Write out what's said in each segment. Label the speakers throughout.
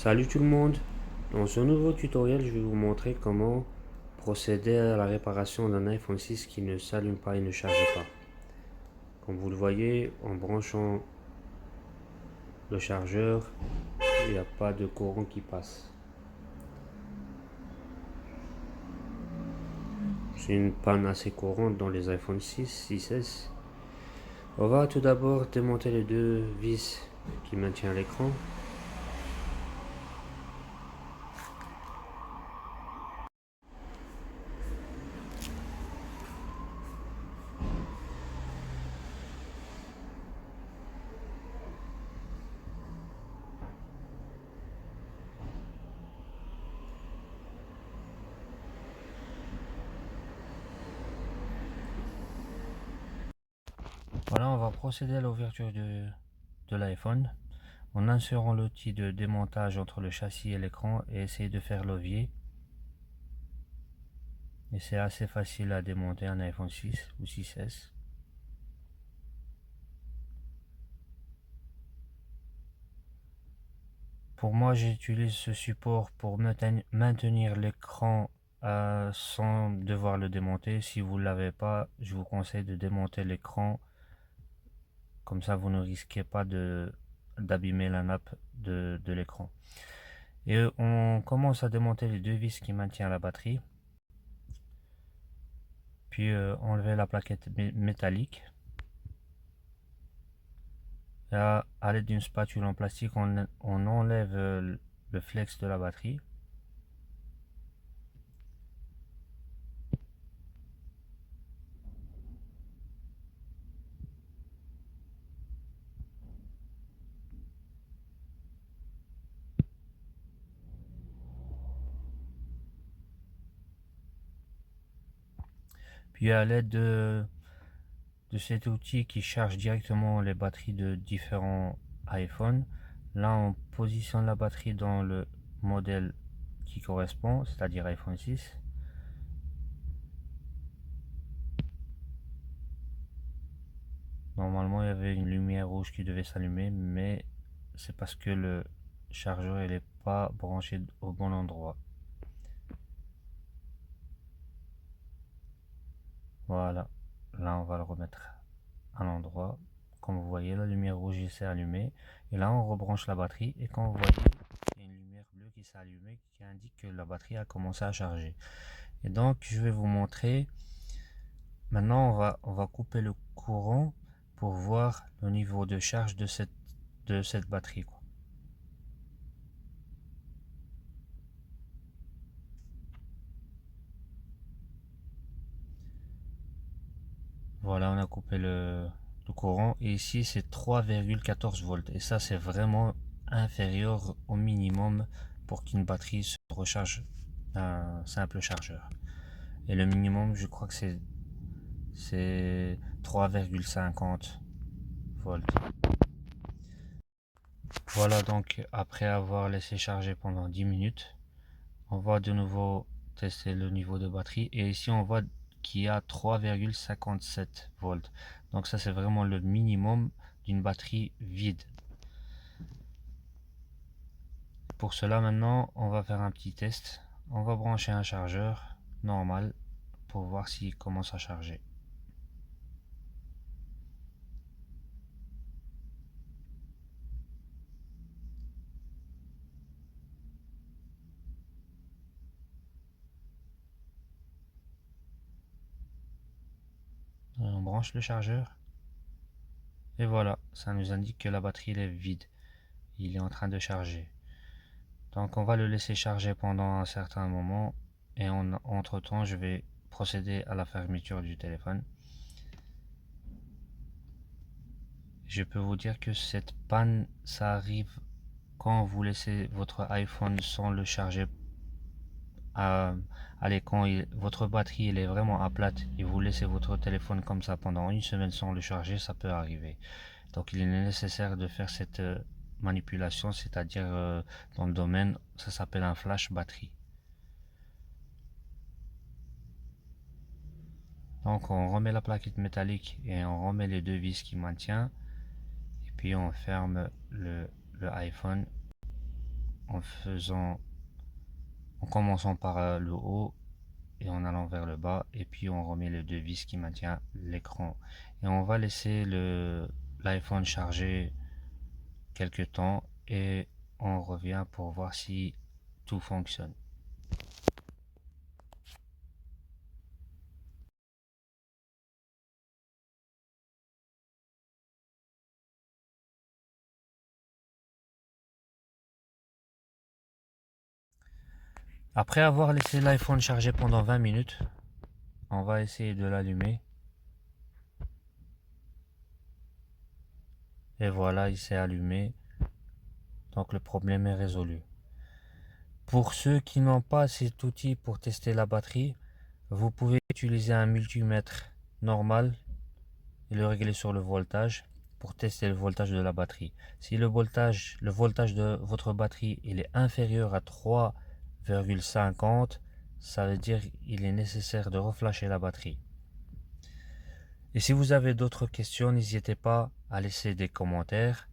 Speaker 1: Salut tout le monde! Dans ce nouveau tutoriel, je vais vous montrer comment procéder à la réparation d'un iPhone 6 qui ne s'allume pas et ne charge pas. Comme vous le voyez, en branchant le chargeur, il n'y a pas de courant qui passe. C'est une panne assez courante dans les iPhone 6, 6S. On va tout d'abord démonter les deux vis qui maintiennent l'écran. Voilà, on va procéder à l'ouverture de l'iPhone en insérant l'outil de démontage entre le châssis et l'écran et essayer de faire levier. Et c'est assez facile à démonter un iPhone 6 ou 6S. Pour moi, j'utilise ce support pour maintenir l'écran sans devoir le démonter. Si vous ne l'avez pas, je vous conseille de démonter l'écran. Comme ça, vous ne risquez pas d'abîmer la nappe de l'écran. Et on commence à démonter les deux vis qui maintiennent la batterie. Puis enlever la plaquette métallique. Là, à l'aide d'une spatule en plastique, on enlève le flex de la batterie. Puis à l'aide de cet outil qui charge directement les batteries de différents iPhones, là on positionne la batterie dans le modèle qui correspond, c'est-à-dire iPhone 6. Normalement il y avait une lumière rouge qui devait s'allumer, mais c'est parce que le chargeur n'est pas branché au bon endroit. Voilà, là on va le remettre à l'endroit. Comme vous voyez, la lumière rouge s'est allumée. Et là on rebranche la batterie et quand vous voyez, il y a une lumière bleue qui s'est allumée qui indique que la batterie a commencé à charger. Et donc je vais vous montrer. Maintenant on va couper le courant pour voir le niveau de charge de cette batterie, quoi. Voilà, on a coupé le courant et ici c'est 3,14 volts et ça c'est vraiment inférieur au minimum pour qu'une batterie se recharge d'un simple chargeur. Et le minimum, je crois que c'est 3,50 volts. Voilà, donc après avoir laissé charger pendant 10 minutes, on va de nouveau tester le niveau de batterie et ici on voit qu'il y a 3,57 volts. Donc ça c'est vraiment le minimum d'une batterie vide. Pour cela maintenant on va faire un petit test. On va brancher un chargeur normal pour voir s'il commence à charger. On branche le chargeur et voilà, ça nous indique que la batterie est vide. Il est en train de charger. Donc on va le laisser charger pendant un certain moment et entre temps je vais procéder à la fermeture du téléphone. Je peux vous dire que cette panne ça arrive quand vous laissez votre iPhone sans le charger à l'écran. Votre batterie elle est vraiment à plate et vous laissez votre téléphone comme ça pendant une semaine sans le charger, ça peut arriver. Donc il est nécessaire de faire cette manipulation, c'est-à-dire dans le domaine, ça s'appelle un flash batterie. Donc on remet la plaquette métallique et on remet les deux vis qui maintiennent. Et puis on ferme le iPhone en commençant par le haut et en allant vers le bas, et puis on remet les deux vis qui maintiennent l'écran. Et on va laisser l'iPhone charger quelques temps et on revient pour voir si tout fonctionne. Après avoir laissé l'iPhone charger pendant 20 minutes, on va essayer de l'allumer. Et voilà, il s'est allumé. Donc le problème est résolu. Pour ceux qui n'ont pas cet outil pour tester la batterie, vous pouvez utiliser un multimètre normal et le régler sur le voltage pour tester le voltage de la batterie. Si le voltage de votre batterie il est inférieur à 3,50, ça veut dire qu'il est nécessaire de reflasher la batterie. Et si vous avez d'autres questions, n'hésitez pas à laisser des commentaires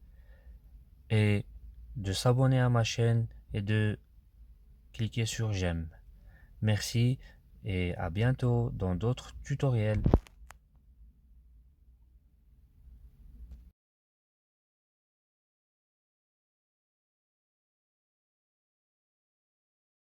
Speaker 1: et de s'abonner à ma chaîne et de cliquer sur j'aime. Merci et à bientôt dans d'autres tutoriels.